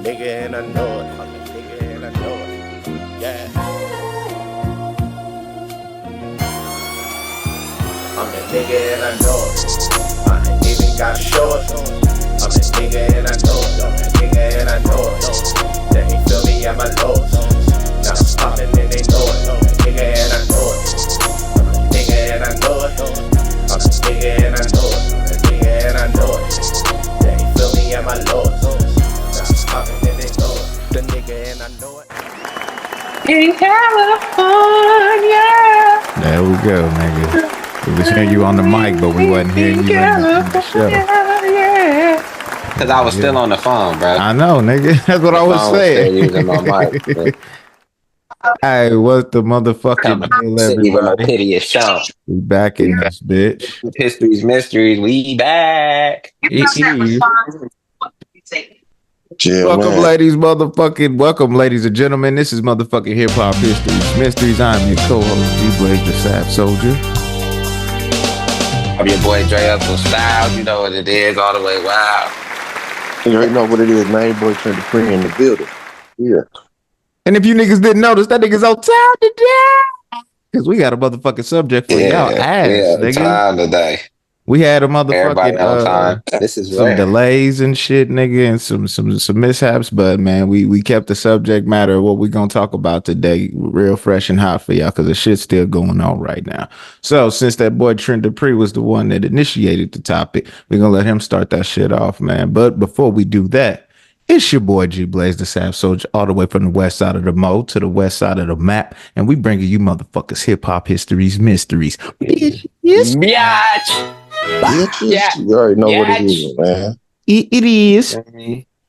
nigga and I know it. I'm a nigga and I know it. Yeah. I'm a nigga and I know it. I ain't even got short. I'm a nigga and I know it. I'm a nigga and I know it. They ain't feel me at my lowest. Now I'm popping and they know it. I'm a nigga and I know it. I'm a nigga and I know it. I'm a nigga and I know it. I'm a nigga and I know it. They ain't feel me at my lowest. Now I'm popping and they know it. The nigga and I know it. In California. There we go, nigga. We was hearing you on the mic, but we wasn't hearing you in the show. Cause I was still on the phone, bro. I know, nigga. That's what I was saying. Using my mic. Hey, what's the motherfucking deal, everybody? Piteous show. We back in this bitch. Histories Mysteries. We back. Welcome, ladies, welcome, ladies and gentlemen. This is motherfucking Hip-Hop Histories Mysteries. I'm your co-host, G.Blaze, the Sav Soulja. I'm your boy Dre Stylez. You know what it is, all the way wild. You already know what it is, man. Your boy Trent Dupri in the building. Yeah. And if you niggas didn't notice, that nigga's on time today. Because we got a motherfucking subject for y'all ass, nigga. Time today. We had a motherfucking this is some delays and shit, nigga, and some mishaps, but man, we kept the subject matter of what we gonna talk about today real fresh and hot for y'all, because the shit's still going on right now. So since that boy Trent Dupri was the one that initiated the topic, we're gonna let him start that shit off, man. But before we do that, it's your boy G.Blaze, the Sav Soulja, all the way from the west side of the mo to the west side of the map, and we bringing you motherfuckers hip-hop histories mysteries. Bitch. Yeah. You already know what it is, man. It is.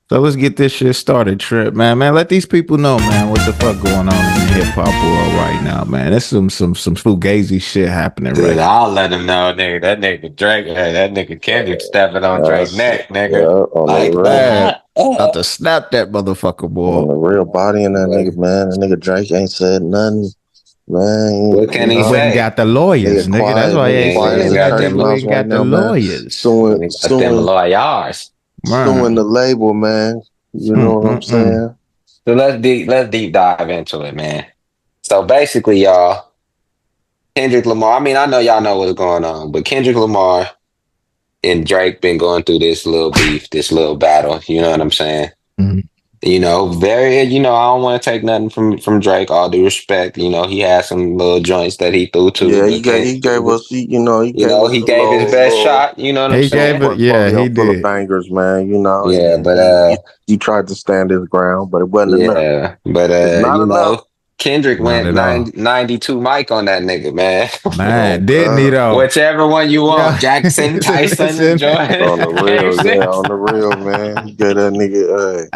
So let's get this shit started, Trent, man. Let these people know, man, what the fuck going on in the hip hop world right now, man. There's some fugazi shit happening, dude, right now. I'll let him know, nigga. That nigga Drake, that nigga Kendrick stepping on Drake's neck, nigga. Yeah, like that. About to snap that motherfucker, boy. On the real body in that nigga, man. That nigga Drake ain't said nothing. Man, what can he say? We got the lawyers, nigga. That's why he ain't got the lawyers. Suing the label, man. You know what I'm saying? So let's deep dive into it, man. So basically, y'all, Kendrick Lamar. I mean, I know y'all know what's going on, but Kendrick Lamar and Drake been going through this little beef, this little battle. You know what I'm saying? Mm-hmm. You know, I don't want to take nothing from Drake, all due respect. You know, he had some little joints that he threw too. Yeah, he gave us, he gave his best shot. You know what I'm saying? He full did. of bangers, man. You know. Yeah, but he tried to stand his ground, but it wasn't enough. Yeah, but not enough. Kendrick went 92 mic on that nigga, man. Man, didn't he though? Whichever one you want, Jackson, Tyson, Jordan. On the real, man. You get that nigga.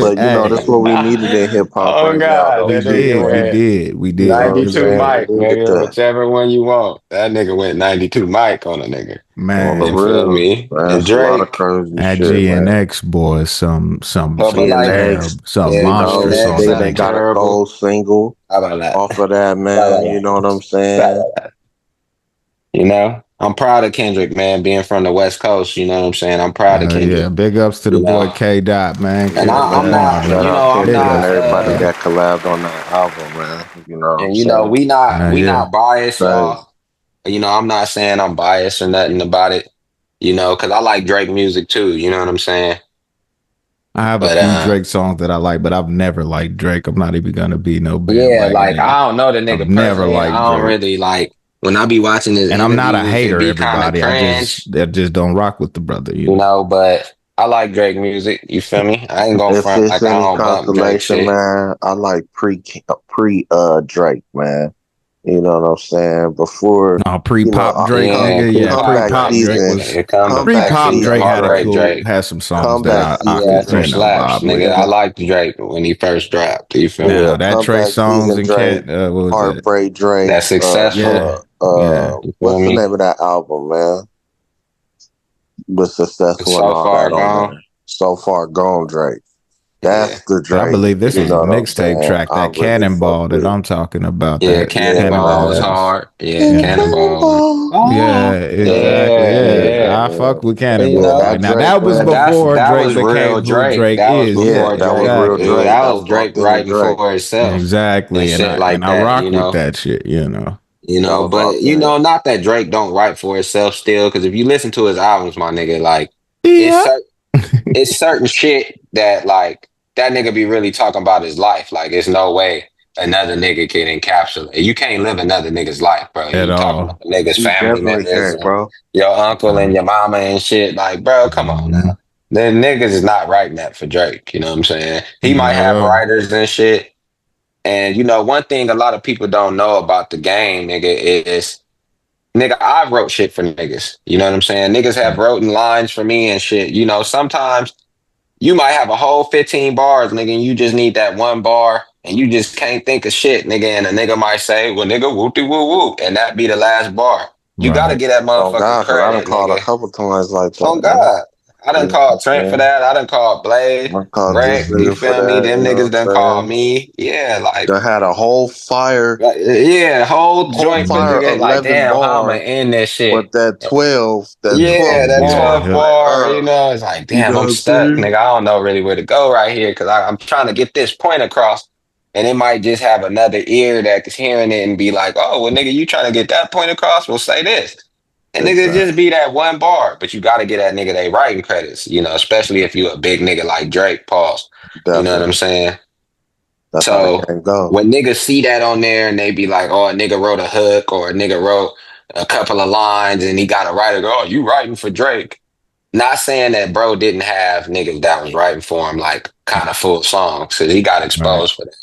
But you know, that's what we needed in hip hop. Oh God, we did. 92 mic, nigga. Whichever one you want. That nigga went 92 mic on a nigga. Man, you feel me? Man, and Drake, that GNX boy, some monster song. They got a gold single off of that, man. You know what I'm saying? You know, I'm proud of Kendrick, man, being from the West Coast. You know what I'm saying? I'm proud of Kendrick. Yeah, big ups to the boy K. Dot, man. And I'm not, everybody that collabed on that album, man. You know, and we not biased, y'all. You know, I'm not saying I'm biased or nothing about it. You know, because I like Drake music too. You know what I'm saying? I have a few Drake songs that I like, but I've never liked Drake. I'm not even gonna be no band. Yeah, like I don't know the nigga. Never liked I don't really like when I be watching this. And I'm not a hater, everybody. I just don't rock with the brother. You know, but I like Drake music. You feel me? I ain't gonna front like I don't bump Drake shit. Man, I like pre Drake, man. You know what I'm saying? Before pre-pop Drake, pre-pop Drake had some songs that I could slaps, nigga. I liked Drake when he first dropped. You feel me? Yeah, that Trey Songz and Drake, Heartbreak Drake. That's successful. What's the name of that album, man? Was successful. So Far Gone. So Far Gone, Drake. That's the Drake. I believe this is a mixtape track, that Cannonball that I'm talking about. Yeah, Cannonball was hard. Yeah, Cannonball. Yeah, exactly. Yeah. I fuck with Cannonball. that Now Drake, that was man. before that Drake was became real who Drake. Drake That was is. before Yeah, that was Drake. real exactly. Drake. That That was was Drake authentic writing Drake. for itself Exactly. and And shit like I that. rock with that shit, you know. That was But authentic. not that Drake don't write for itself still, because if you listen to his albums, my nigga, like it's Yeah. certain it's certain shit that like that nigga be really talking about his life. Like it's no way another nigga can encapsulate. You can't live another nigga's life, bro. At You talking all. about the nigga's You family definitely members can't, and bro. your uncle and your mama and shit. Like, bro, come on Mhm. now. The niggas is not writing that for Drake. You know what I'm saying? He might Not at have all. writers and shit. And one thing a lot of people don't know about the game, nigga, is nigga, I wrote shit for niggas. You know what I'm saying? Niggas have written lines for me and shit. Sometimes you might have a whole 15 bars, nigga, and you just need that one bar and you just can't think of shit, nigga. And a nigga might say, well, nigga, whoopty woo woo. And that be the last bar. You got to Right. get that Oh motherfucker God, because I done credit, called a nigga. couple times like Oh, that, man. God. I done You know what called Trent I'm for saying? that. I done called Blaze, I called this Wreck, you nigga for feel me? that, Them you know niggas what done I'm called saying? me. Yeah, like, They had a whole fire, yeah, whole joint put together. Like, 11 damn, how am I bar, end this shit? but that Yeah, 12th that bar, 12 Yeah. like, bar, it's like, you damn, know what I'm I'm stuck, saying? nigga. I don't know really where to go right here because I'm trying to get this point across. And it might just have another ear that's hearing it and be like, oh, well, nigga, you trying to get that point across? Well, say this. And nigga, Exactly. just be that one bar. But you got to get that nigga they writing credits, especially if you a big nigga like Drake, pause. You know what I'm Definitely. saying? That's how the So game go. when niggas see that on there and they be like, oh, a nigga wrote a hook or a nigga wrote a couple of lines and he got a writer go, oh, you writing for Drake. Not saying that bro didn't have niggas that was writing for him like kind of full songs. So he got Right. exposed for that.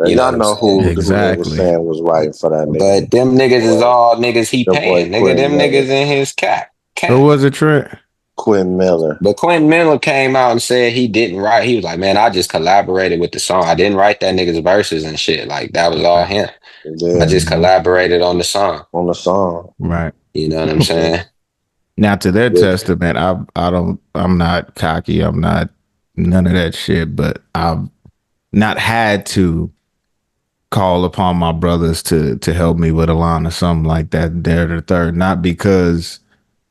You know Y'all what I'm know saying? who they was Exactly. saying was writing for that nigga. But them niggas is all niggas he The boy paying. Nigga, Quinn them Miller. niggas in his cap. Who was it, Trent? Quinn Miller. But Quentin Miller came out and said he didn't write. He was like, man, I just collaborated with the song. I didn't write that nigga's verses and shit. Like, that was all him. I Yeah, just collaborated on the song. on the song. Right. You know what I'm saying? Now, to their Yeah. testament, I'm not cocky. I'm not none of that shit, but I've not had to call upon my brothers to help me with a line or something like that. They're the third, not because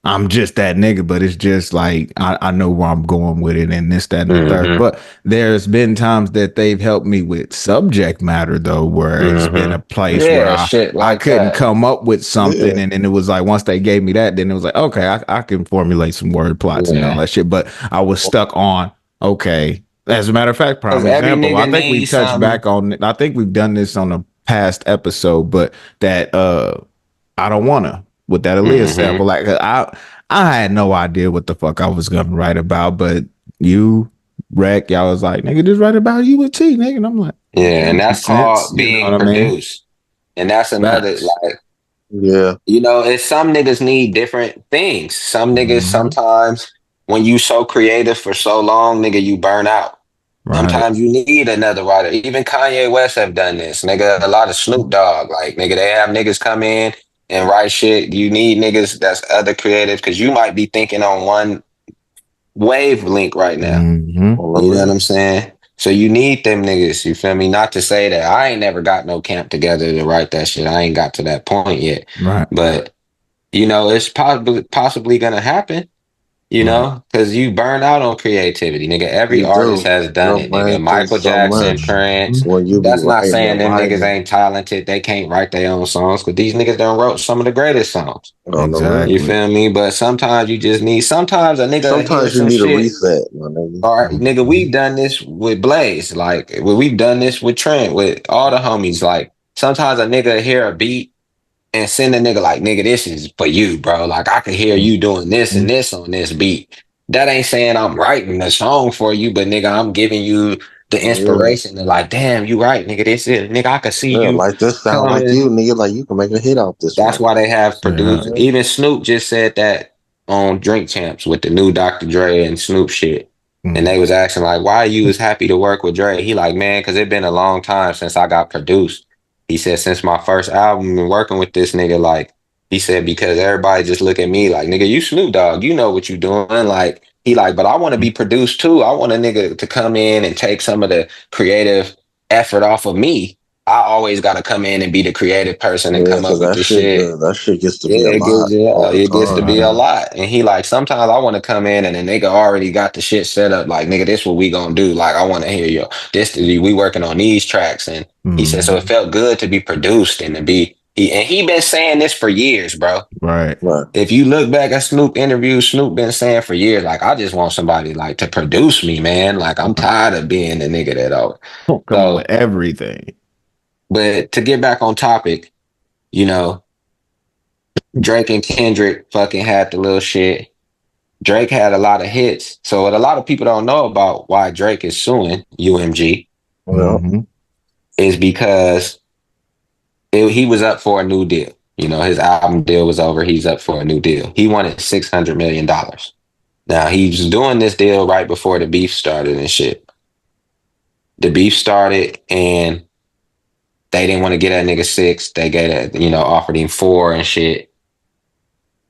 I'm just that nigga, but it's just like I know where I'm going with it and this, that, and the third. But there's been times that they've helped me with subject matter though, where it's been a place where Yeah, shit I like couldn't that. come up with something, Yeah. and then it was like once they gave me that, then it was like, okay, I can formulate some word plots and all Yeah. that shit. But I was stuck on, okay. As a matter of fact, prime 'Cause every example, I nigga think we needs touched something. back on, I think we've done this on a past episode, but that I don't wanna with that Aaliyah sample. Like I had no idea what the fuck I was gonna write about, but you, Rec, y'all was like, nigga, just write about you with T, nigga. And I'm like, Yeah, and that's makes sense. called You know being what I mean? produced. And that's another, Facts. like, Yeah. it's some niggas need different things. Some niggas Mhm. sometimes when you so creative for so long, nigga, you burn out. Right. Sometimes you need another writer. Even Kanye West have done this. Nigga, a lot of Snoop Dogg. Like, nigga, they have niggas come in and write shit. You need niggas that's other creative because you might be thinking on one wavelength right now. Mm-hmm. On the You know what real. I'm saying? So you need them niggas, you feel me? Not to say that I ain't never got no camp together to write that shit. I ain't got to that point yet. Right. But it's possibly gonna happen. Right. Because you burn out on creativity, nigga. Every You artist do. has done Your it, brain nigga. thinks Michael so Jackson, much Prince. when you be That's not writing saying and them niggas writing ain't talented. They can't write their own songs, because these niggas done wrote some of the greatest songs. on the real. You Exactly. feel me? But sometimes you just need, sometimes a nigga hear Sometimes you some need a shit. reset, my nigga. All right, nigga, we've done this with Blaze. Like, we've done this with Trent, with all the homies. Like, sometimes a nigga hear a beat and send a nigga like, nigga, this is for you, bro. Like, I could hear you doing this and this on this beat. That ain't saying I'm writing a song for you, but nigga, I'm giving you the Yeah. inspiration to like, damn, you right, nigga. This is, nigga, I could see Yeah, you like this sound like coming. you, nigga. Like you can make a hit out this That's one. why they have Straight up. produced. Even Snoop just said that on Drink Champs with the new Dr. Dre and Snoop shit. And they was asking like, why you was happy to work with Dre? He like, man, because it been a long time since I got produced. He said, since my first album and working with this nigga, like, he said, because everybody just look at me like, nigga, you Snoop Dogg, you know what you doing. Like, He like, but I want to be produced too. I want a nigga to come in and take some of the creative effort off of me. I always got to come in and be the creative person and Yeah, come up because with the shit. that shit gets to be Yeah, a lot all the it gets to time. be a lot. And he like, sometimes I want to come in and the nigga already got the shit set up. Like, nigga, this what we gonna do. Like, I want to hear you. We working on these tracks. And he said, so it felt good to be produced and to be, he been saying this for years, bro. Right. If you look back at Snoop interviews, Snoop been saying for years, like, I just want somebody like to produce me, man. Like, I'm tired of being the nigga that come with everything. But to get back on topic, you know, Drake and Kendrick fucking had the little shit. Drake had a lot of hits. So what a lot of people don't know about why Drake is suing UMG is because he was up for a new deal. You know, his album deal was over. He's up for a new deal. He wanted $600 million. Now, he was doing this deal right before the beef started and shit. The beef started and they didn't want to get that nigga 6. They offered him 4 and shit.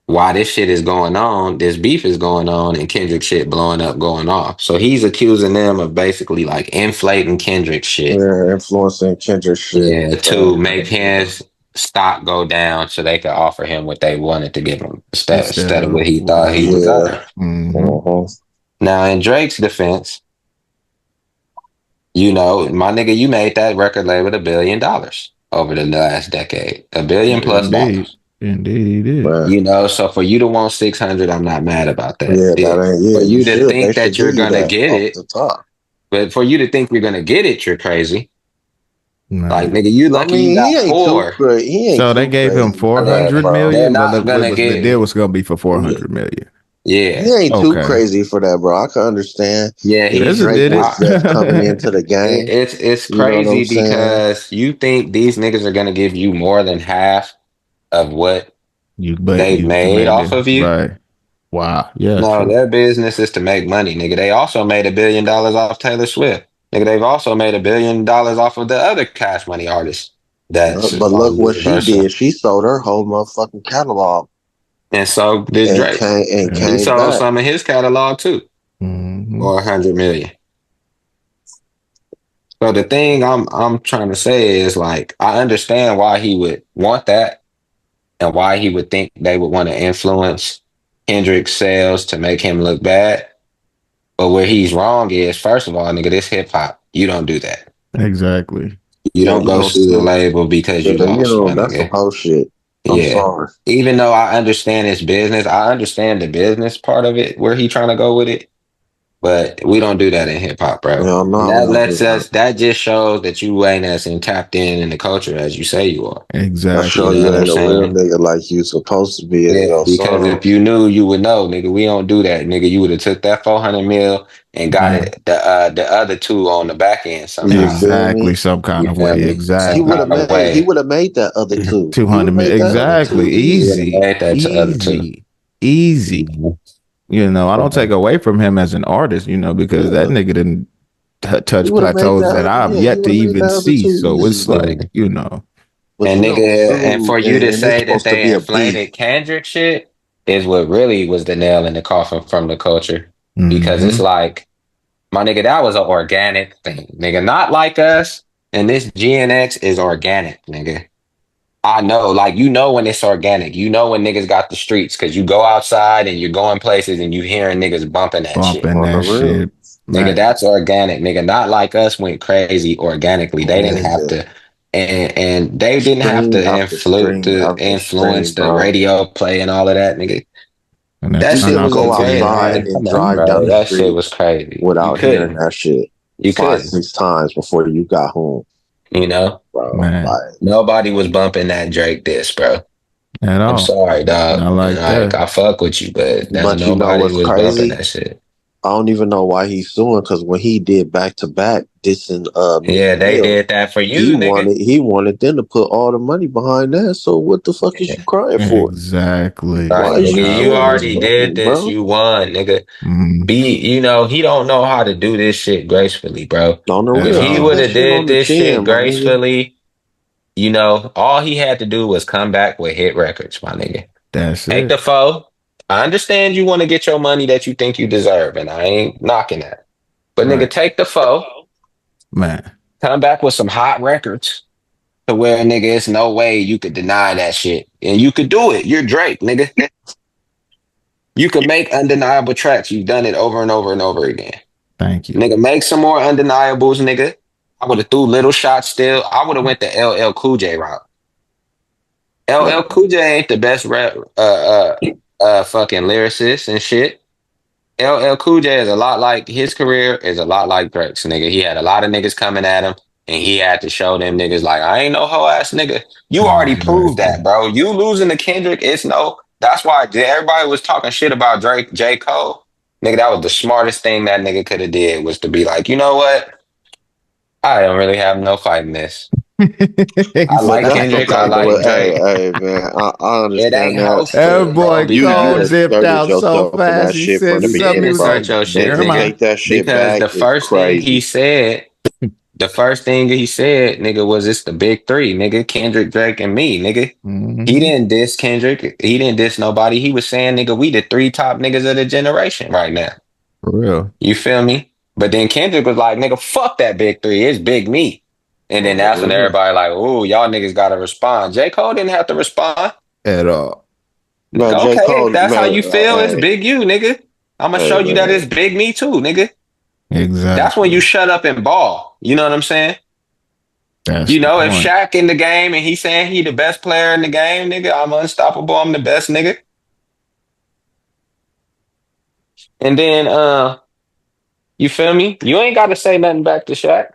While this shit is going on, this beef is going on and Kendrick shit blowing up, going off. So he's accusing them of basically like inflating Kendrick shit. Yeah, influencing Kendrick shit. Yeah, to make his stock go down so they could offer him what they wanted to give him instead of what he thought he deserved. Now, in Drake's defense, you know, my nigga, you made that record label $1 billion over the last decade. $1 billion plus dollars. Indeed, he did. You know, so for you to want 600, I'm not mad about that. Yeah, that ain't. Yeah, for you to think that you're gonna get it, but for you to think you're gonna get it, you're crazy. No. Like, nigga, you lucky you got 4. So they gave him 400 million. They're not gonna get the deal was gonna be for 400 million. Yeah, he ain't too crazy for that, bro. I can understand. Yeah, he did it. Just coming into the game. It's crazy because you think these niggas are gonna give you more than half of what they've made off of you. Right. Wow. Yeah. No, their business is to make money, nigga. They also made $1 billion off Taylor Swift. Nigga, they've also made $1 billion off of the other Cash Money artists. But look what she did. She sold her whole motherfucking catalog. And so did Drake. He sold some of his catalog too. For 100 million. So the thing I'm trying to say is, like, I understand why he would want that and why he would think they would want to influence Kendrick's sales to make him look bad. But where he's wrong is, first of all, nigga, this hip hop, you don't do that. Exactly. You don't go sue the label because you lost one. That's some whole shit. I'm sorry. Even though I understand his business, I understand the business part of it, where he trying to go with it. But we don't do that in hip hop, bro. That just shows that you ain't as tapped in the culture as you say you are. Exactly. That show you ain't a real nigga like you supposed to be. Because if you knew, you would know, nigga. We don't do that, nigga. You would have took that 400 mil and got it the other 2 on the back end somehow. Exactly, some kind of way. Exactly. He would have made that other 2. 200 mil. Exactly. Easy. Easy. You know, I don't take away from him as an artist, you know, because that nigga didn't touch plateaus that I've yet to even see. So it's like, you know. And nigga, and for you to say that they inflated Kendrick shit is what really was the nail in the coffin from the culture. Because it's like, my nigga, that was an organic thing. Nigga, not like us. And this GNX is organic, nigga. I know, like, you know when it's organic. You know when niggas got the streets, because you go outside and you're going places and you hearing niggas bumping that shit. Nigga, that's organic. Nigga, not like us went crazy organically. They didn't have to, and they didn't have to influence the radio play and all of that, nigga. That shit was go outside and drive down the street. That shit was crazy. Without hearing that shit. You 5-6 times before you got home. You know, bro, nobody was bumping that Drake diss, bro. At all. I'm sorry, dog. Not like that. I fuck with you, but nobody you know what's was crazy? bumping that shit. I don't even know why he's suing, because when he did back to back dissing they did that for you, nigga. He wanted them to put all the money behind that. So what the fuck is you crying for? Exactly. Right, nigga, you already did this. Bro? You won, nigga. You know, he don't know how to do this shit gracefully, bro. If he would have did this shit gracefully, you know, all he had to do was come back with hit records, my nigga. That's Take the 4, I understand you want to get your money that you think you deserve, and I ain't knocking that. But nigga, take the foe, man. come back with some hot records to where nigga, it's no way you could deny that shit, and you could do it. You're Drake, nigga. You could make undeniable tracks. You've done it over and over and over again. Thank you, nigga. Make some more undeniables, nigga. I would have threw little shots still. I would have went the LL Cool J route. LL Cool J ain't the best rap, fucking lyricist and shit. LL Cool J is a lot like his career is a lot like Drake's, nigga. He had a lot of niggas coming at him, and he had to show them niggas like, I ain't no hoe ass nigga. You already proved that, bro. You losing to Kendrick, it's no. That's why everybody was talking shit about Drake, J. Cole. Nigga, that was the smartest thing that nigga could have did was to be like, you know what? I don't really have no fight in this. I like Kendrick. I like Drake. Hey, man, I It understand ain't that. That hosted, bro. boy Cole Because dipped Asserted out so yourself in that fast. He shit said from the you something. did He was beginning, bro. like, insert your shit, Then to "Jeremiah." nigga. take that shit Because back the is first thing he crazy. said, nigga, was it's the big three, nigga. Kendrick, Drake, and me, nigga. He didn't diss Kendrick. He didn't diss nobody. He was saying, nigga, we the three top niggas of the generation right now. For real. You feel me? But then Kendrick was like, nigga, fuck that big three. It's big me. And then that's when everybody like, ooh, y'all niggas gotta respond. J. Cole didn't have to respond. At all. Man, Nigga, J. okay, if Cole, that's how man, you feel, it's hey, big you, nigga. I'm gonna hey, show you that man. it's big me too, nigga. That's when you Exactly. shut up and ball. You know what I'm saying? That's You the know, if point. Shaq in the game and he's saying he the best player in the game, nigga, I'm unstoppable. I'm the best, nigga. And then, you feel me? You ain't got to say nothing back to Shaq.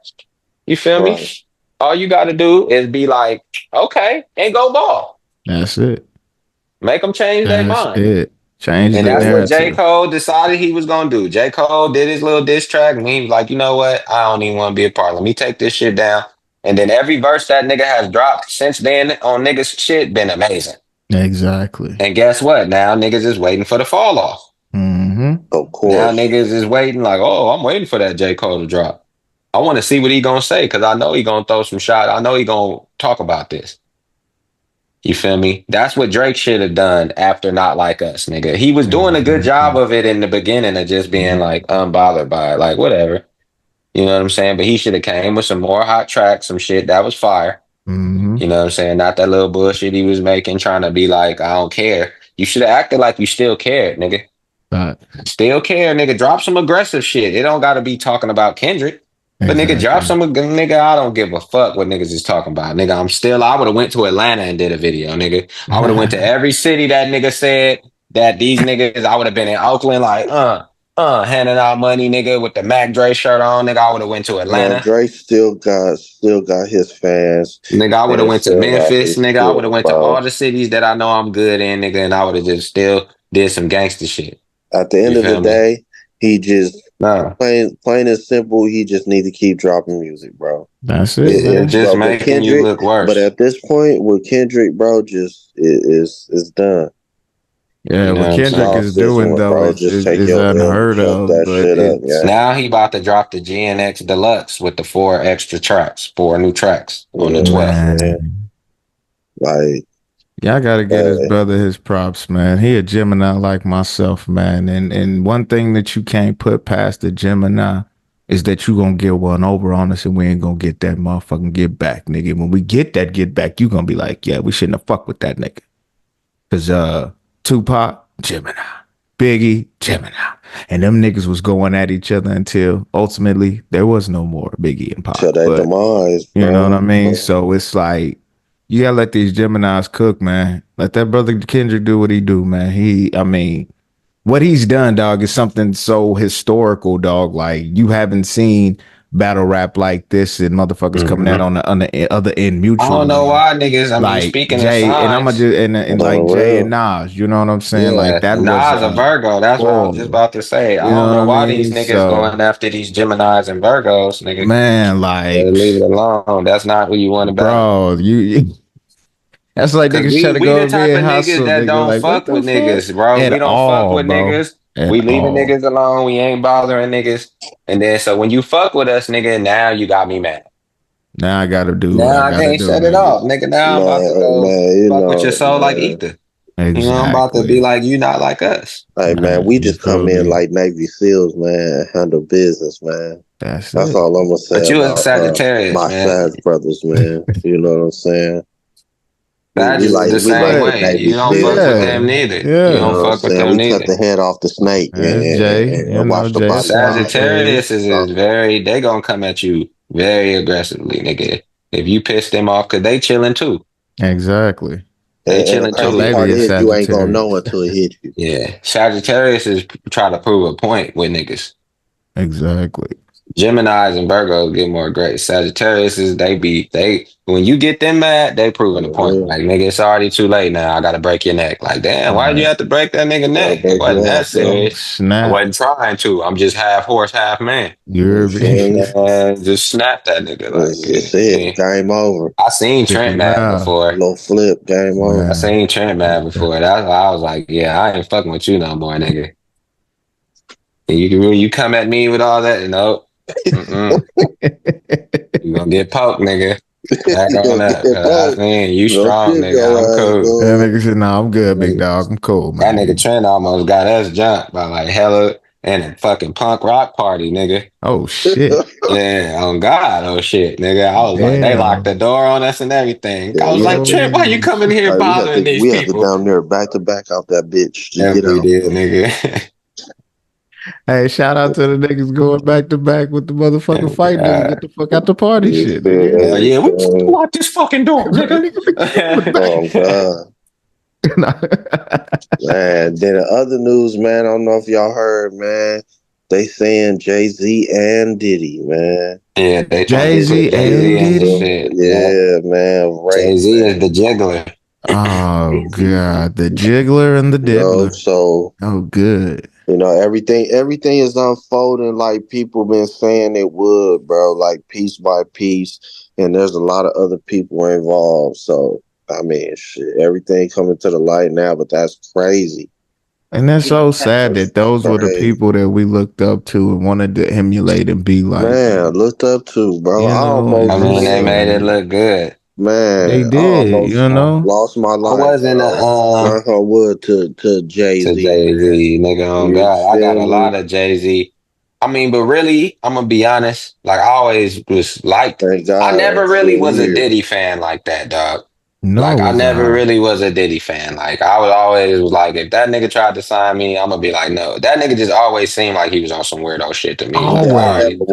You feel me? Right. All you got to do is be like, okay, and go ball. That's it. Make them change their That's mind. it. Change And the that's what J. narrative. Cole decided he was gonna do. J. Cole did his little diss track, and he was like, you know what? I don't even want to be a part. Let me take this shit down. And then every verse that nigga has dropped since then on niggas shit been amazing. Exactly. And guess what? Now niggas is waiting for the fall off. Mm-hmm. Of Now course. niggas is waiting like, oh, I'm waiting for that J. Cole to drop. I want to see what he gonna say because I know he gonna throw some shot. I know he gonna talk about this. You feel me? That's what Drake should have done after Not Like Us, nigga. He was doing a good job of it in the beginning of just being like unbothered by it, like whatever. You know what I'm saying? But he should have came with some more hot tracks, some shit that was fire. Mm-hmm. You know what I'm saying? Not that little bullshit he was making, trying to be like, I don't care. You should have acted like you still cared, nigga. Still care, nigga. Drop some aggressive shit. It don't gotta be talking about Kendrick. But nigga, drop some nigga. I don't give a fuck what niggas is talking about, nigga. I would have went to Atlanta and did a video, nigga. I would have went to every city that nigga said that these niggas. I would have been in Oakland, like handing out money, nigga, with the Mac Dre shirt on, nigga. I would have went to Man, Atlanta, Drake still got his fans nigga. I would have and went to still got Memphis, his nigga. I would have shit, went to all bro. the cities that I know I'm good in, nigga, and I would have just still did some gangster shit. At the end You of the feel me? day, he just No, plain and simple. He just need to keep dropping music, bro. That's it, it's man. just But with making you Kendrick, look but worse. at this point with Kendrick, bro, just it's done. Yeah, You know what what I'm Kendrick saying? is Lost this doing one, though bro. is Just is, take is your L and unheard chunk of, that but shit up, it's yeah. Now he about to drop the GNX Deluxe with the 4 new tracks on the Yeah, 12th. man. man. Like, Y'all gotta get his brother his props, man. He a Gemini like myself, man. And one thing that you can't put past the Gemini is that you gonna get one over on us and we ain't gonna get that motherfucking get back, nigga. When we get that get back, you gonna be like, yeah, we shouldn't have fucked with that nigga. Cause Tupac, Gemini. Biggie, Gemini. And them niggas was going at each other until ultimately there was no more Biggie and Pac. till that But demise, you know what I bro. mean? So it's like you gotta let these Geminis cook, man. Let that brother Kendrick do what he do, man. What he's done, dog, is something so historical, dog. Like you haven't seen battle rap like this and motherfuckers coming out on the other end I don't know mutually. why niggas, I mean, Like speaking of Jay, and I'm gonna signs, just and On like the Jay and real. Nas, you know what I'm saying? Like yeah, that was Nas a Virgo. That's what I was just oh, about to say. I you don't know what know I why these mean? niggas So going after these Geminis and Virgos, nigga. man, like Leave it alone. That's not who you want to battle. bro, that's like Cause niggas trying to we go the to me type of and niggas hustle, that nigga. don't Like, what fuck the with fuck? niggas, bro. At We don't fuck all, with bro. niggas. At We leaving all. niggas alone. We ain't bothering niggas. And then so when you fuck with us, nigga, now you got me mad. Now I gotta do what I Now I gotta can't do, shut it nigga. off, nigga. Now I'm about to Man, go man, you fuck with your know, soul like man. ether. Exactly. You know, I'm about to be like, you not like us. Hey man, we just come in like Navy SEALs, man, and handle business, man. That's all I'm gonna say but you a about Sagittarius, my man. Sag brothers, man. You know what I'm saying? Sag is the same way. You don't fuck with them neither. Yeah. You don't fuck with them we neither. cut the head off the snake and watch the body. Sagittarius is very. They gonna come at you very aggressively, nigga. If you piss them off, cause they chilling too. Exactly. And the crazy part is you ain't gonna know until it hit you. Yeah, Sagittarius is try to prove a point with niggas. Exactly. Geminis and Virgos get more great. Sagittarius is they when you get them mad, they proving a point. Like nigga, it's already too late now. I gotta break your neck. Like damn, why'd you have to break that nigga neck? It wasn't that serious. Snap. I wasn't trying to. I'm just half horse, half man. Just snap that nigga. Like it's it. Game over. I seen Trent mad before. Little flip. Game over. I seen Trent mad before. That's why I was like, yeah, I ain't fucking with you no more, nigga. And you come at me with all that, no. You gonna get poked, nigga. Back on up. I mean, you strong, nigga. I'm cool. That nigga said, "Nah, I'm good, big dog. I'm cool, man." That nigga Trent almost got us jumped by like hella and a fucking punk rock party, nigga. Oh shit. Yeah, on God, oh shit, nigga. I was like, they locked the door on us and everything. I was like, Trent, why you coming here bothering these people? We had to down there back to back out that bitch. Yeah, we did, nigga. Hey, shout out to the niggas going back to back with the motherfucking fight. Nigga, get the fuck out the party shit. Nigga. Yeah, we lock this fucking door, nigga. Oh God. Man, then the other news, man, I don't know if y'all heard, man. They saying Jay-Z and Diddy, man. Yeah, they Jay-Z and Diddy. Shit. Yeah, man. Jay-Z is the jiggler. Oh God, the jiggler and the diggler. So good. You know, everything is unfolding like people been saying it would, bro. Like piece by piece, and there's a lot of other people involved. So I mean, shit, everything coming to the light now, but that's crazy. And that's so sad that those were the people that we looked up to and wanted to emulate and be like. Man, looked up to, bro. You know, I mean, they made it look good. Man, they did. You know, lost my life. I wasn't wood to Jay-Z. To Jay-Z, nigga. Oh God, I got a lot of Jay-Z. I mean, but really, I'm gonna be honest. Like I always was like, I never really was a Diddy fan like that, dog. No, like I never really was a Diddy fan. Like I was always like, if that nigga tried to sign me, I'm gonna be like, no. That nigga just always seemed like he was on some weirdo shit to me. Always. Like you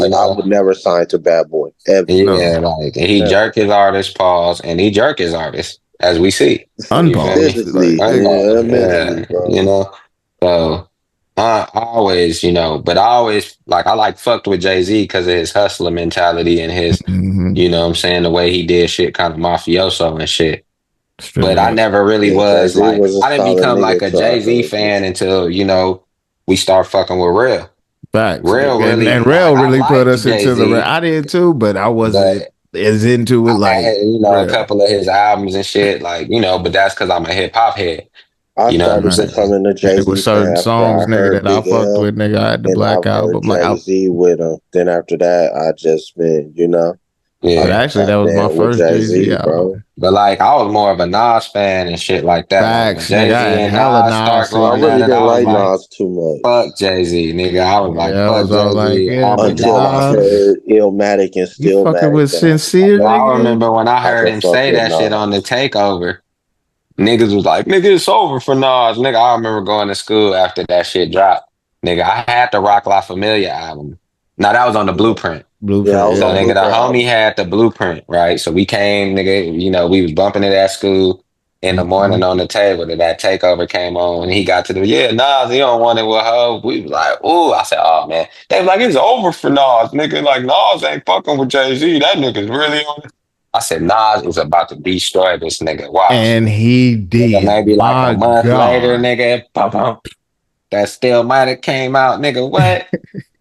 know, I would never sign to Bad Boy. Ever. Yeah, like he jerk his artist, pause, and he jerk his artist, as we see. Physically, you know. So I always, you know, but I always I fucked with Jay-Z because of his hustler mentality and his, you know what I'm saying, the way he did shit kind of mafioso and shit. But I never really was like, I didn't become like a Jay-Z fan until, you know, we start fucking with Real. Facts. Real really, and Real really put us into the. I did too, but I wasn't as into it. Like you know, a couple of his albums and shit, like you know, but that's because I'm a hip hop head. I started becoming a Jay-Z with certain songs, nigga, that I fucked with, nigga. I had the Black Album, Jay-Z with him. Then after that, I just been, you know. Yeah, but actually, that was my first Jay-Z album. Bro. But like, I was more of a Nas fan and shit like that. Facts, Jay-Z and Nas start going I really didn't like Nas too much. Fuck Jay-Z, nigga. I was like, fuck Jay-Z. Until I heard Illmatic and Stillmatic. You fucking with Sincere, I remember when I heard him say that shit on the Takeover. Niggas was like, nigga, it's over for Nas. Nigga, I remember going to school after that shit dropped. Nigga, I had the Rock La Familia album. Now, that was on the Blueprint. So, nigga, the homie had the Blueprint, right? So, we came, nigga, you know, we was bumping it at school in the morning on the table. That Takeover came on. And he got to Nas, he don't want it with her. We was like, ooh. I said, oh, man. They was like, it's over for Nas, nigga. Like, Nas ain't fucking with Jay-Z. That nigga's really on it. I said, Nas is about to destroy this nigga. Watch. And he did. Nigga, maybe like a month later, nigga, that Stillmatic came out, nigga. What?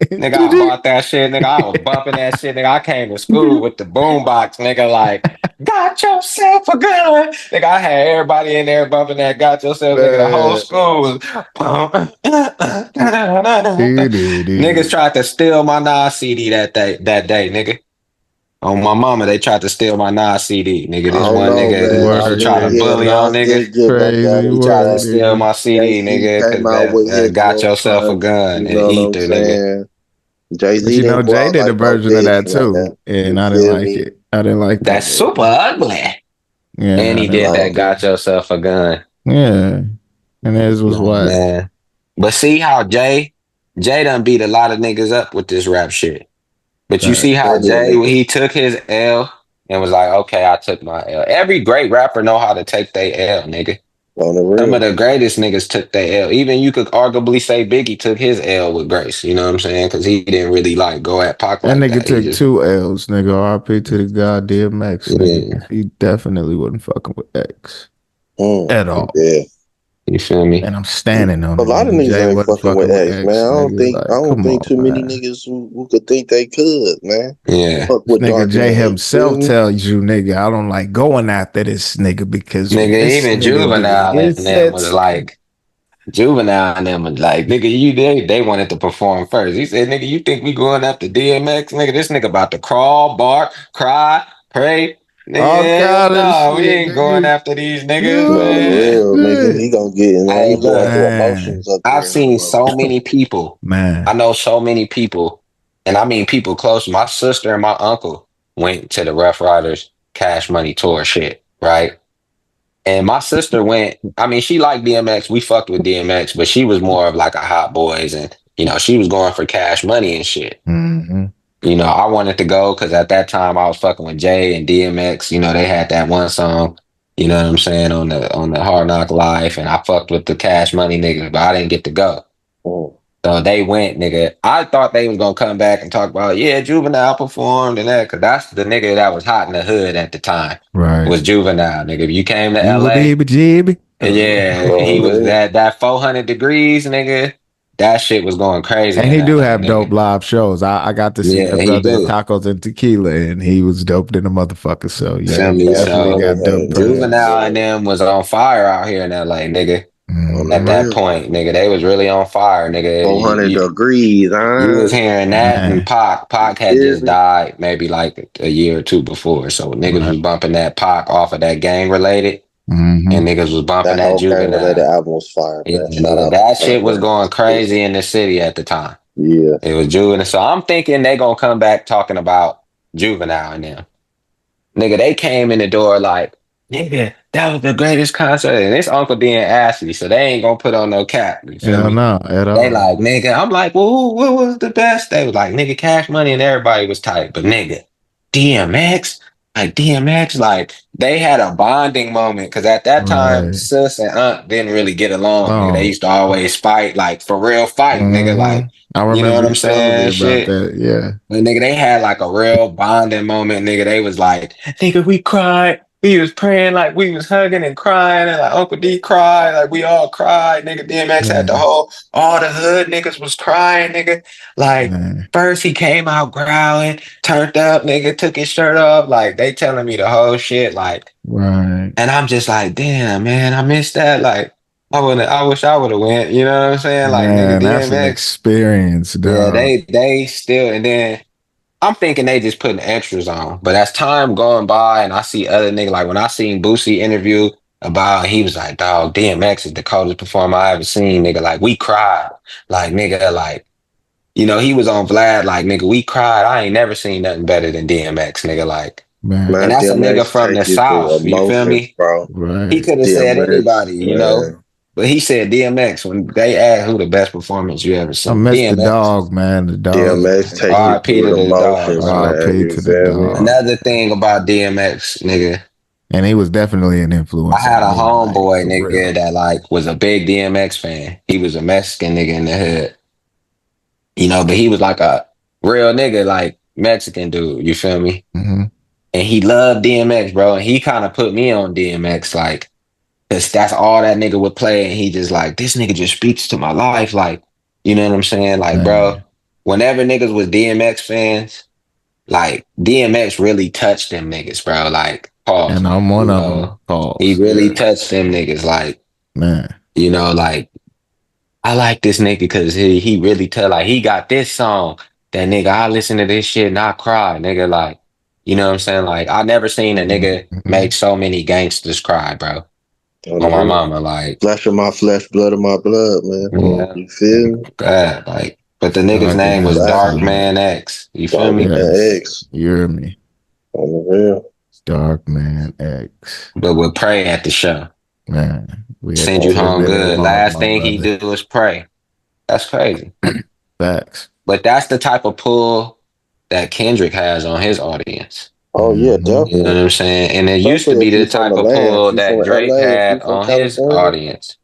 Nigga, I bought that shit, nigga. I was bumping that shit, nigga. I came to school with the boombox, nigga. Like, got yourself a gun, nigga. I had everybody in there bumping that. Got yourself, nigga. The whole school was. Niggas tried to steal my Nas CD that day, nigga. On my mama, they tried to steal my Nas CD, nigga. I This don't one know, nigga man. used to Nas Word, try to did, nigga. yeah, bully on Nas niggas. did give that Crazy He battle tried to word, to steal nigga. my CD, Jay-Z. nigga, Came because out with his got little yourself a front. gun You and know what eat I'm the nigga. saying? But Jay-Z you know, didn't go Jay out did a like no version of Diddy, that man. too, and You I didn't feel like me? it. I didn't like that That's version. super ugly. Yeah, And I he didn't did like that No. it. got yourself a gun. Yeah, and his was No, what? man. But see how Jay done beat a lot of niggas up with this rap shit. But you see how Plenty of Jay, when niggas he took his L and was like, okay, I took my L. Every great rapper know how to take their L, nigga. on the Some of real. the greatest niggas took their L. Even you could arguably say Biggie took his L with grace. You know what I'm saying? Because he didn't really like go at Pac That like nigga that. He took just, two L's, nigga. RP to the goddamn X, nigga. yeah, He definitely wasn't fucking with X at all. Yeah. you feel me? And I'm standing on A it, lot of nigga. niggas Jay ain't wasn't fucking fucking with with X, man. X, nigga. I Like, don't come think on, too many man. niggas who could think they could, man. Yeah. Fuck This with nigga darker Jay than X, feel himself me? tells you, nigga, I don't like going after this nigga because when Nigga, this even nigga did Juvenile and his them was sets, like, Juvenile and them was like, nigga, they wanted to perform first. He said, nigga, you think we going after DMX? Nigga, this nigga about to crawl, bark, cry, pray. all Nigga, hell kind of no, we shit, ain't going nigga. after these niggas, No, the man. real nigga, Shit. he gonna get in there. Hey, He going look, through Man, emotions up I've there in that seen so motherfucker. many people. I man. know so many people, and I mean people close. My sister and my uncle went to the Rough Riders Cash Money tour shit, right? And my sister went, I mean, she liked DMX. We fucked with DMX, but she was more of like a Hot Boys and, she was going for Cash Money and shit. Mm-hmm. I wanted to go because at that time I was fucking with Jay and DMX. They had that one song, you know what I'm saying, on the Hard Knock Life, and I fucked with the Cash Money niggas, but I didn't get to go. Mm. So they went, nigga. I thought they was gonna come back and talk about, yeah, Juvenile performed and that, because that's the nigga that was hot in the hood at the time. Right. Was Juvenile, nigga. If you came to You a LA, baby jibby. yeah, he No, was real. that 400 degrees, nigga. That shit was going crazy And in he do LA, have dope nigga. live shows. I got to see Yeah, that he brother at do. Tacos and Tequila, and he was dope than a motherfucker. So yeah, Man, he Family. Cash definitely Money So got dope ain't nothing, presence. Juvenile and man. them was on fire out here in LA, nigga. On the At Mm-hmm. that real. point, nigga, they was really on fire, nigga. 400 degrees, You huh? was hearing that, and Man, Pac had Feel just me? died maybe like a year or two before. So niggas right. was bumping that Pac off of that gang related, Mm-hmm. and niggas was bumping That that whole gang related Juvenile. album was fire, Yeah, man. Shout nigga, out to that Trent shit was going Dupri. crazy in the city at the time. Yeah. It was Juvenile. So I'm thinking they gonna come back talking about Juvenile and them. Nigga, they came in the door like, nigga, that was the greatest concert. And it's Uncle D and Ashley, so they ain't gonna put on no cap. You feel Hell me? no, at They all. like, nigga. I'm like, well, what was the best? They was like, nigga, Cash Money and everybody was tight. But nigga, DMX, like DMX, like they had a bonding moment because at that time, Right. Sis and Aunt didn't really get along, nigga. They Oh. used to always fight, like for real fight, nigga. Mm-hmm. Like, I you know remember what I'm you telling me saying? about Shit. that. Yeah. But nigga, they had like a real bonding moment, nigga. They was like, nigga, we cried. We was praying like we was hugging and crying, and like Uncle D cried, like we all cried, nigga. DMX had Man. all the hood niggas was crying, nigga. Like Man. first he came out growling, turned up, nigga, took his shirt off, like they telling me the whole shit, like, Right. and I'm just like, damn, man, I missed that, like. I wish I would have went, you know what I'm saying? Like nigga Man, that's an DMX. experience, Yeah, dog. they still and then I'm thinking they just putting extras on. But as time going by and I see other niggas, like when I seen Boosie interview about, he was like, dog, DMX is the coldest performer I ever seen, nigga. Like, we cried. Like, nigga, like, he was on Vlad, like, nigga, we cried. I ain't never seen nothing better than DMX, nigga. Like, Man. and Man, that's a nigga DMX from the take you through South, you feel emotions, me? bro. He Right. could have said DMX, anybody, man. but he said DMX when they asked who the best performance you ever I seen. miss the DMX. dog, man. The dog is DMX take you RIP through to the the dog, emotions, bro. man. RP You to the feel me? dog. Another thing about DMX, nigga. And he was definitely an I influence had on a me, like homeboy for nigga real. that like was a big DMX fan. He was a Mexican nigga in the hood, but he was like a real nigga, like Mexican dude. You feel me? Mm-hmm. And he loved DMX, bro. And he kind of put me on DMX, like, cause that's all that nigga would play. And he just like, this nigga just speaks to my life, like, you know what I'm saying? Like, bro, Man. whenever niggas was DMX fans, like DMX really touched them niggas, bro. Like, pause, And man. I'm one of them. He Pause. really Yeah. touched them niggas, like. Man. Like I like this nigga because he really tell like he got this song that nigga I listen to this shit and I cry nigga like You know what I'm saying? Like, I never seen a nigga make so many gangsters cry, bro. On my mama, like, flesh of my flesh, blood of my blood, man. yeah, You feel me? God, like, but the nigga's Dark name was Man Dark X. Man X. You feel Dark me? Man X. You hear me? On the real. Dark Man X. But we'll pray at the show. Man, we had Send to you home trip it good. along, Last my thing he brother. do is pray. That's crazy. Facts. But that's the type of pull that Kendrick has on his audience. Oh yeah, Mhm. definitely. You know what I'm saying? And it used to Especially be if the you from type the of land, pull if you from that Drake LA, if you had from on his California, audience.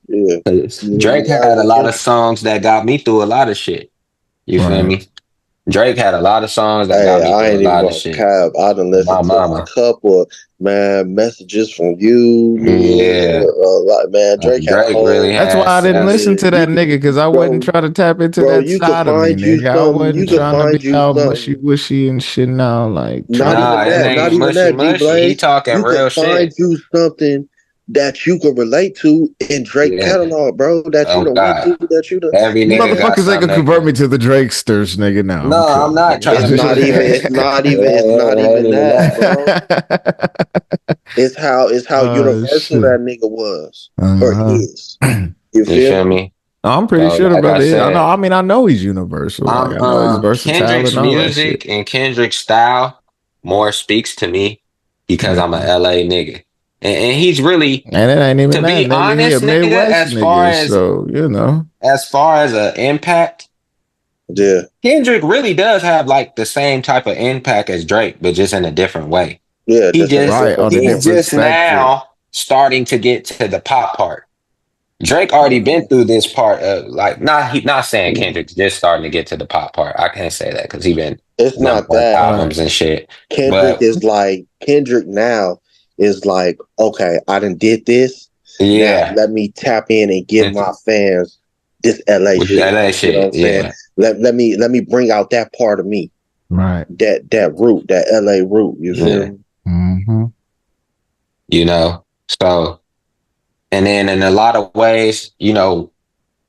yeah. 'Cause You Drake ride had a with lot of Kendrick. songs that got me through a lot of shit. You feel Right. me? Drake had a lot of songs that got Hey, me I through a ain't even lot of gonna shit. cap. I done listened My to a mama. couple of messages from you, Yeah. man. Drake had a Drake really whole That's why I has didn't us. listen to you that could, nigga, because I wasn't bro, trying to tap into bro. that You could side of me, find you nigga. I some. You wasn't could trying to be find you all something. mushy and shit now. Like, Not trying Nah, even it that. Not ain't even mushy that. mushy. He G.Blaze. talking You could real find shit. you something that you could relate to in Drake Yeah. catalog, bro. That you Oh done went God. through. That you done. Every you nigga got motherfuckers ain't something gonna they convert can. me to the Drakesters, nigga. No, No, I'm I'm cool, not trying It's to do not even. that. It's not It even. It's not ain't even even that, that. bro. It's how Oh universal shit. that nigga was or Uh-huh. is. You You feel feel me? me? I'm pretty So, sure the like I brother is. I know. said, I mean, I know he's universal. Like, I know he's versatile Kendrick's and all that shit. music and Kendrick's style more speaks to me because I'm a Mhm. LA nigga. And he's really, And it ain't even to that, be nigga. He a honest, nigga, Midwest nigga, so you know. as far as an impact, Yeah. Kendrick really does have like the same type of impact as Drake, but just in a different way. Yeah. He Just in a just Right, on different a he's form. different just spectrum. now starting to get to the pop part. Drake already been through this part of like not saying Kendrick's just starting to get to the pop part. I can't say that because he been It's number not one that. Right. albums and shit. Kendrick But is like Kendrick now is like, okay, I done did this. Now yeah, let me tap in and give with my fans this LA the shit. LA You know what shit, I'm saying? yeah, Let me bring out that part of me. Right. That root, that LA root. You feel yeah, me? Mm-hmm. you know. So and then in a lot of ways, you know,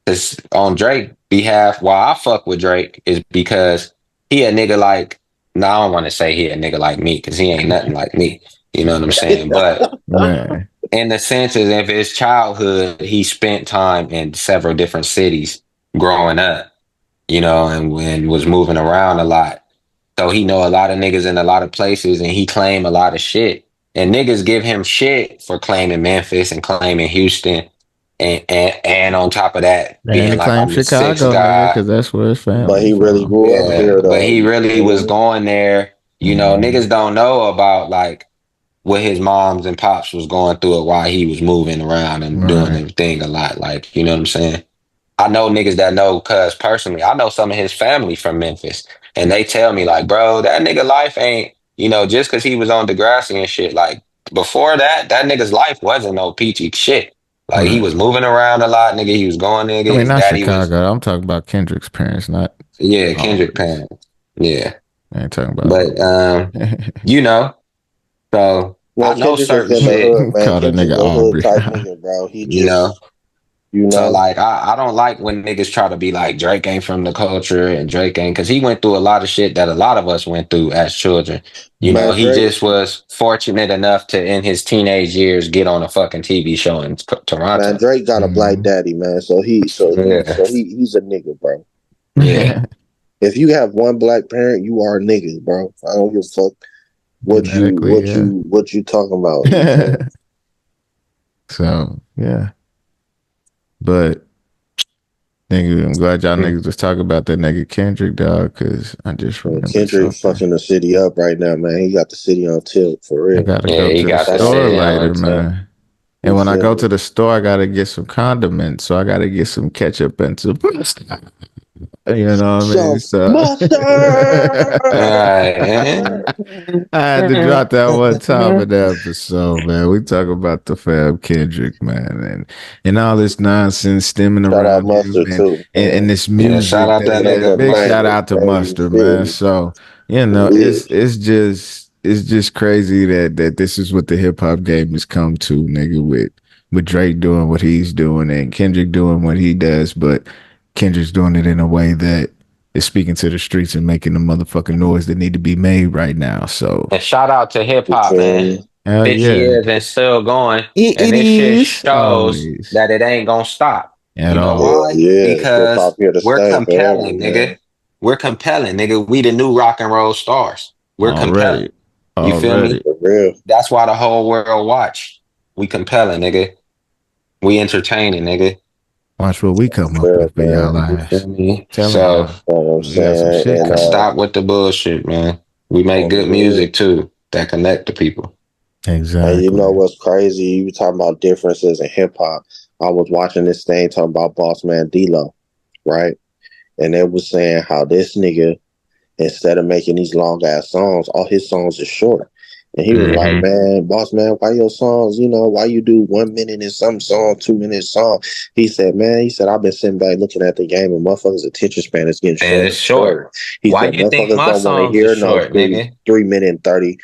because on Drake behalf, why I fuck with Drake is because he a nigga like. No, I don't want to say he a nigga like me because he ain't nothing like me. You know what I'm saying? But Man. in the sense of if his childhood, he spent time in several different cities growing up, you know, and was moving around a lot. So he know a lot of niggas in a lot of places and he claim a lot of shit. And niggas give him shit for claiming Memphis and claiming Houston and on top of that, And being he like claimed I'm the sixth Chicago, nigga, guy. because that's where his But family he really from. grew up Yeah. here But though. he You really feel was me? going there. You know, Mhm. niggas don't know about like what his moms and pops was going through it while he was moving around and doing Right. everything a lot. Like, you know what I'm saying? I know niggas that know cuz personally, I know some of his family from Memphis. And they tell me, like, bro, that nigga life ain't, you know, just cause he was on Degrassi and shit. Like, before that, that nigga's life wasn't no peachy shit. Like he Right. was moving around a lot, nigga. He was going, nigga. I mean, His not daddy was, Chicago. I'm talking about Kendrick's parents, not yeah, all Kendrick this. parents. Yeah. I ain't talking about all But this. you know, so Man, I know Kendrick is certain in the shit, hood, man. Call that Kendrick nigga a hood Aubrey. type nigga, bro. He you know. just, you So know, like I don't like when niggas try to be like Drake ain't from the culture and Drake ain't because he went through a lot of shit that a lot of us went through as children. You know, man, he Drake, just was fortunate enough to in his teenage years get on a fucking TV show in man, Toronto. Drake got a black Mhm. daddy, man. Yeah. He's a nigga, bro. Yeah. If you have one black parent, you are a nigga, bro. I don't give a fuck Genetically, yeah. what you talking about. You feel me? So, yeah. But nigga, I'm glad y'all niggas was talking about that nigga Kendrick, dog, because I just Man, remembered Kendrick something. fucking the city up right now, man. He got the city on tilt for I real. gotta Yeah, go he to the got the That's store city on later, until man. And you when I feel go me? to the store, I gotta get some condiments. So I gotta get some ketchup and some pasta. You know what I mean? Some So all mustard. right. I had to drop that one time in the episode, man. We talk about the Fab Kendrick, man, and all this nonsense stemming Shout out around him mustard too, and man. this Yeah, shout music out that that Been up nigga for a big shout minute, Mustard. out to man. You Mustard, feel man. me? So you know, Yeah. it's just crazy that this is what the hip hop game has come to, nigga, with Drake doing what he's doing and Kendrick doing what he does, but Kendrick's doing it in a way that is speaking to the streets and making the motherfucking noise that need to be made right now. So And shout out to hip hop, man. hell 50 yeah, years and still going. it And this shit is shows always that it ain't gonna stop. at You know all. Hell why? yeah, hip Because hop here to we're stay forever, compelling, man. nigga. We're compelling, nigga. We the new rock and roll stars. We're compelling. Already, You feel me? For real. That's why the whole world watch. We compelling, nigga. We entertaining, nigga. Watch what we come up Real, with for y'all man. You lives. feel me? Telling So y'all, You know what I'm we got some saying? shit And gotta coming. stop with the bullshit, man. We make on the good real. music too that connect to people. And you know Exactly. what's crazy? You were talking about differences in hip hop. I was watching this thing talking about Boss Man D-Lo, right? And it was saying how this nigga, instead of making these long ass songs, all his songs are short. And he was like, Mm-hmm. man, boss man, why your songs, why you do 1 minute in some song, 2 minute song? He said, man, I've been sitting back looking at the game and motherfuckers' attention span is getting And shorter it's and shorter. short. He Why said, you think motherfuckers my don't want to songs are hear no short, three, nigga? 3 minute and 30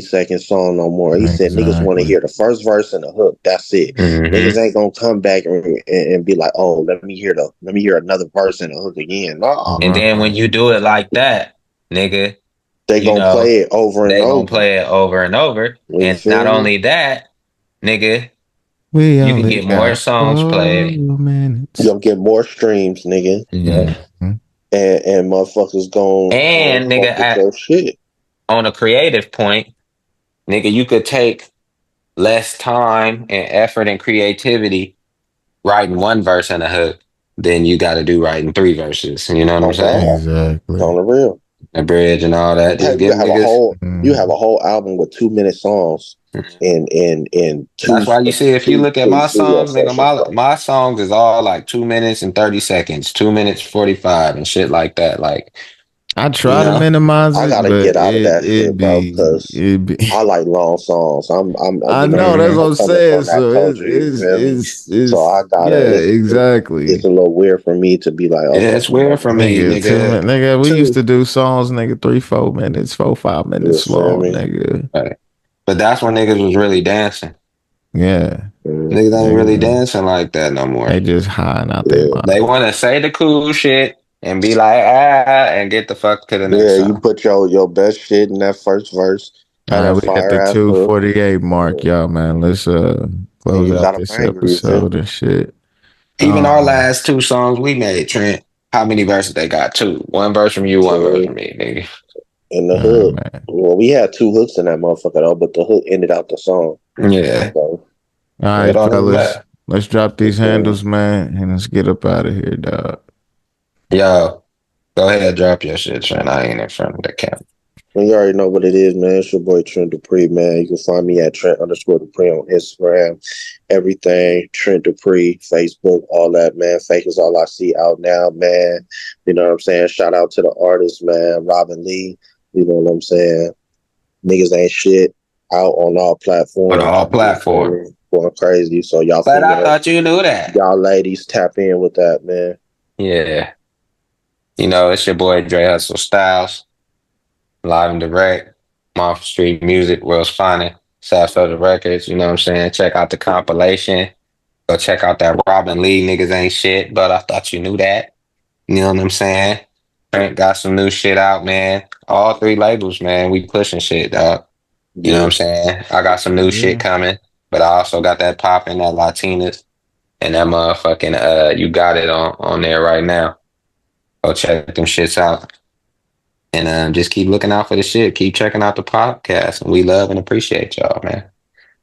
second song no more. He said, niggas want to Exactly. hear the first verse and the hook. That's it. Mm-hmm. Niggas ain't gonna come back and be like, oh, let me hear another verse and a hook again. Nah. And then when you do it like that, nigga, They you gonna know, play it over and they gonna over. play it over and over. You And not feel me? only that, nigga, We you can only get more got songs 4 played. You minutes. gonna get more streams, nigga, Yeah. Mhm. and motherfuckers gonna And nigga, fuck with your shit. on a creative point, nigga, you could take less time and effort and creativity writing one verse and a hook than you got to do writing three verses. You know what I'm On saying? God, Exactly. on the real. The bridge and all that. Hey, Just give niggas. you have Mhm. a whole album with 2 minute songs in That's why you see, if you look at two my studio songs, nigga, sessions, bro. my songs is all like 2 minutes and 30 seconds, 2 minutes 45 and shit like that. Like, I you try to know, minimize I it, gotta but get out of that it shit, bro, be because it be. I like long songs. I'm I you know know that's mhm. what I'm I'm coming saying. from that So culture. You feel me? So I gotta. yeah, It's exactly. a little weird for me to be like, Yeah, okay, it's weird for me, Nigga, nigga. nigga, we used Too. to do songs, nigga, 3, 4 minutes, 4, 5 minutes you feel long, me? nigga. Right. But that's when niggas was really dancing. Yeah, Niggas ain't really nigga, dancing like that no more. they just hiding out their Yeah. mind. They want to say the cool shit and be like, and get the fuck to the next Yeah, you song. put your best shit in that first verse, All had right, that we at fire the ass hook, 2:48 mark, y'all, man. Let's and close you out got a this banger. You feel episode me? and shit. Even our Um, last two songs we made, Trent, how many verses they got? Two. One verse from you, one verse So from me, nigga. in the hook, man. well, we had two hooks in that motherfucker though, but the hook ended out the song. Yeah. So All It right, don't even fellas. matter. Let's drop you these feel me? handles, man, and let's get up out of here, dog. Yo, go ahead, drop your shit, Trent. I ain't in front of the camera. Well, you already know what it is, man. It's your boy Trent Dupri, man. You can find me at Trent_Dupri on Instagram. Everything, Trent Dupri, Facebook, all that, man. Fake is all I see out now, man. You know what I'm saying? Shout out to the artist, man. Robin Lee. You know what I'm saying? Niggas ain't shit out on all On platforms. all You feel platforms. me? Going crazy. So y'all But I females, thought you knew that. y'all ladies tap in with that, man. Yeah. You know, it's your boy Dre Stylez, live and direct. Monster Street Music, World's Finest, Sav Soulja Records. You know what I'm saying? Check out the compilation. Go check out that Robin Lee, niggas ain't shit, but I thought you knew that. You know what I'm saying? Trent got some new shit out, man. All three labels, man. We pushing shit, dog. You know what Yeah. I'm saying? I got some new shit Yeah. coming, but I also got that popping, that Latinas, and that motherfucking you got it on there right now. Go check them shits out. And just keep looking out for the shit. Keep checking out the podcast. We love and appreciate y'all, man.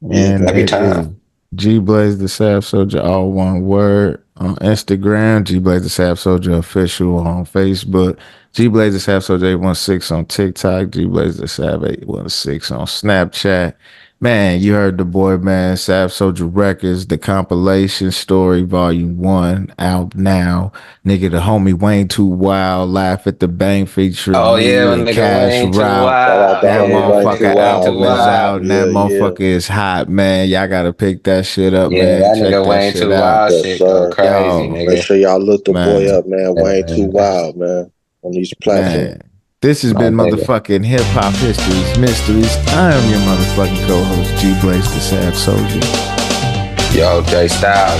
Yeah, And Every man. it is time. G.Blaze the Sav Soulja, all one word on Instagram. G.Blaze the Sav Soulja official on Facebook. G.Blaze the Sav Soulja 816 on TikTok. G.Blaze the Sav 816 on Snapchat. Man, you heard the boy, man. Sav Soulja Records, the compilation story, volume 1, out now. Nigga, the homie Wayne Too Wild, Laugh at the Bank featuring Oh yeah, me my and nigga Cash Wayne too Route. Shout out wild. to That homie Yeah, my Wayne nigga Too motherfucker Wayne Wild, too album is man. out, wild. and that Yeah, yeah. motherfucker is hot, man. Y'all gotta pick that shit up, Yeah, man. that Check nigga that Wayne shit too out. wild Yes, shit go sir. crazy, Yo, Make nigga. sure y'all look the boy man, up, man. Wayne Too Yeah, Wild, man. On these platforms. man. This has my been nigga. motherfucking Hip Hop Histories Mysteries. I am your motherfucking co-host, G.Blaze the Sav Soulja. Yo, Dre Stylez.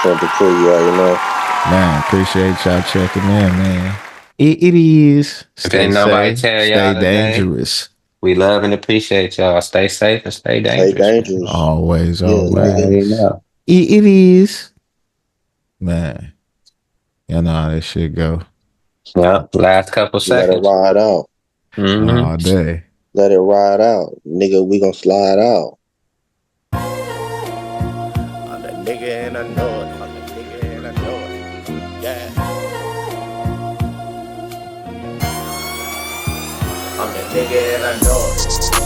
Trent Dupri, you already know. Man, appreciate y'all checking in, man. It is. If Stay ain't nobody safe. tell Stay y'all today, dangerous. we love and appreciate y'all. Stay safe and stay Stay dangerous, man. dangerous. Always, Yeah, You nigga. already always. know. It is. Man, you know how this shit go. Yeah, last couple Let it seconds. ride out. Mm-hmm. All day. Let it ride out. Nigga, we gonna slide out. I'm the nigga and I know it. I'm the nigga and I know it. Yeah. I'm the nigga and I know it.